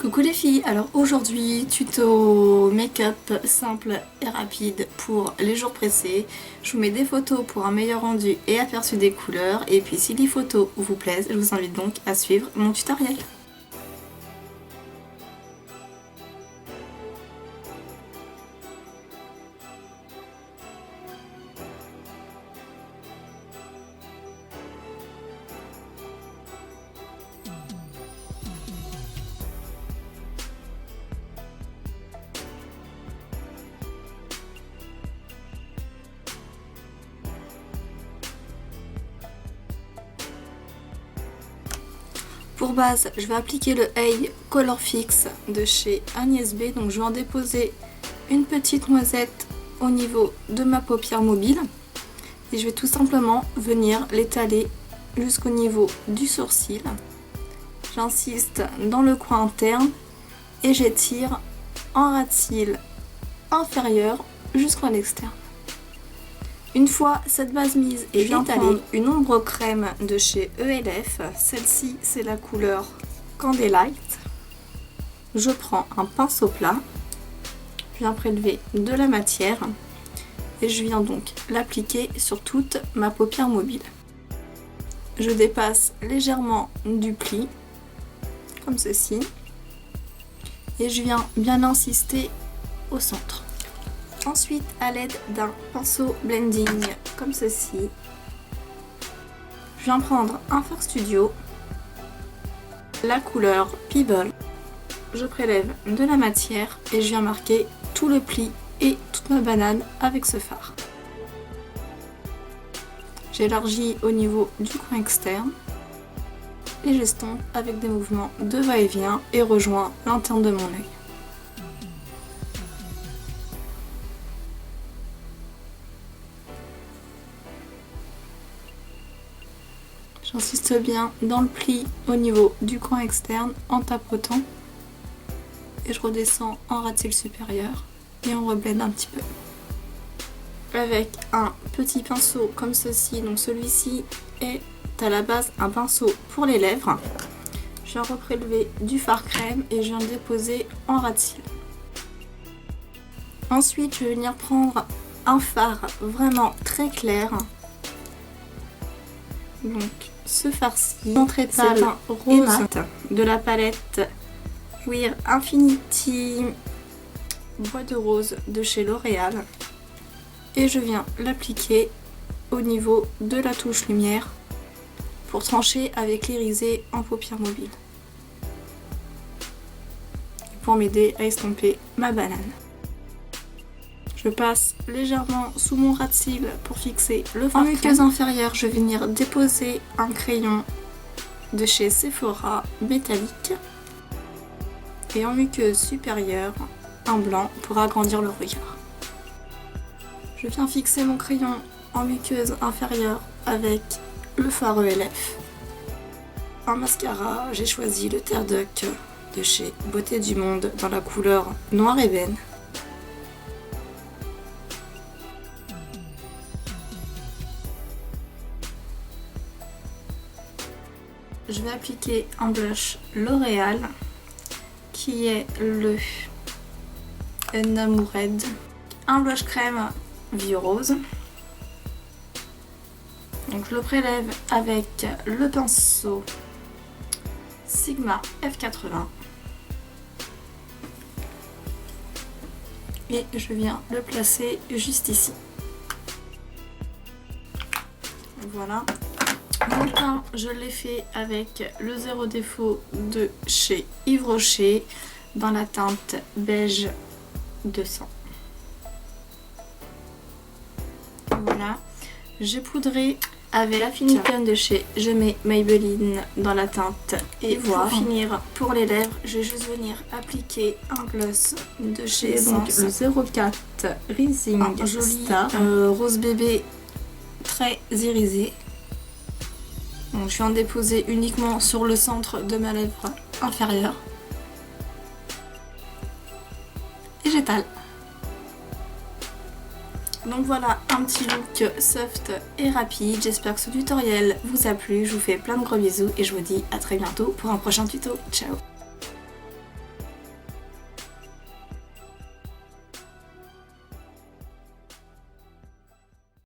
Coucou les filles, alors aujourd'hui tuto make-up simple et rapide pour les jours pressés. Je vous mets des photos pour un meilleur rendu et aperçu des couleurs, et puis si les photos vous plaisent, je vous invite donc à suivre mon tutoriel. Pour base, je vais appliquer le Eye Color Fix de chez Agnès B. Donc je vais en déposer une petite noisette au niveau de ma paupière mobile. Et je vais tout simplement venir l'étaler jusqu'au niveau du sourcil. J'insiste dans le coin interne et j'étire en ras de cils inférieur jusqu'à l'externe. Une fois cette base mise et étalée, une ombre crème de chez ELF, celle-ci c'est la couleur Candlelight. Je prends un pinceau plat, je viens prélever de la matière et je viens donc l'appliquer sur toute ma paupière mobile. Je dépasse légèrement du pli, comme ceci, et je viens bien insister au centre. Ensuite, à l'aide d'un pinceau blending comme ceci, je viens prendre un fard studio, la couleur Pebble. Je prélève de la matière et je viens marquer tout le pli et toute ma banane avec ce fard. J'élargis au niveau du coin externe et j'estompe avec des mouvements de va-et-vient et rejoins l'interne de mon œil. J'insiste bien dans le pli au niveau du coin externe en tapotant et je redescends en ras de cils supérieur et on reblende un petit peu. Avec un petit pinceau comme ceci, donc celui-ci est à la base un pinceau pour les lèvres. Je viens reprélever du fard crème et je viens déposer en ras de cils. Ensuite, je vais venir prendre un fard vraiment très clair. Donc ce fard-ci, Centrépal rose mat de la palette Wear Infinity Bois de Rose de chez L'Oréal. Et je viens l'appliquer au niveau de la touche lumière pour trancher avec l'irisé en paupière mobile. Pour m'aider à estomper ma banane. Je passe légèrement sous mon ras de cils pour fixer le fard. En muqueuse inférieure, je vais venir déposer un crayon de chez Sephora métallique. Et en muqueuse supérieure, un blanc pour agrandir le regard. Je viens fixer mon crayon en muqueuse inférieure avec le fard ELF. En mascara, j'ai choisi le Terre Duck de chez Beauté du Monde dans la couleur Noir Ébène. Je vais appliquer un blush L'Oréal qui est le Enamoured. Un blush crème Vie Rose. Donc je le prélève avec le pinceau Sigma F80. Et je viens le placer juste ici. Voilà. Mon teint, je l'ai fait avec le Zéro Défaut de chez Yves Rocher dans la teinte beige 200. Voilà. J'ai poudré avec la Finition de chez Je mets Maybelline dans la teinte Ivoire. Pour finir, pour les lèvres, je vais juste venir appliquer un gloss de chez Essence. Le 04 Rising joli Star rose bébé très irisé. Donc, je viens de déposer uniquement sur le centre de ma lèvre inférieure. Et j'étale. Donc voilà, un petit look soft et rapide. J'espère que ce tutoriel vous a plu. Je vous fais plein de gros bisous et je vous dis à très bientôt pour un prochain tuto. Ciao!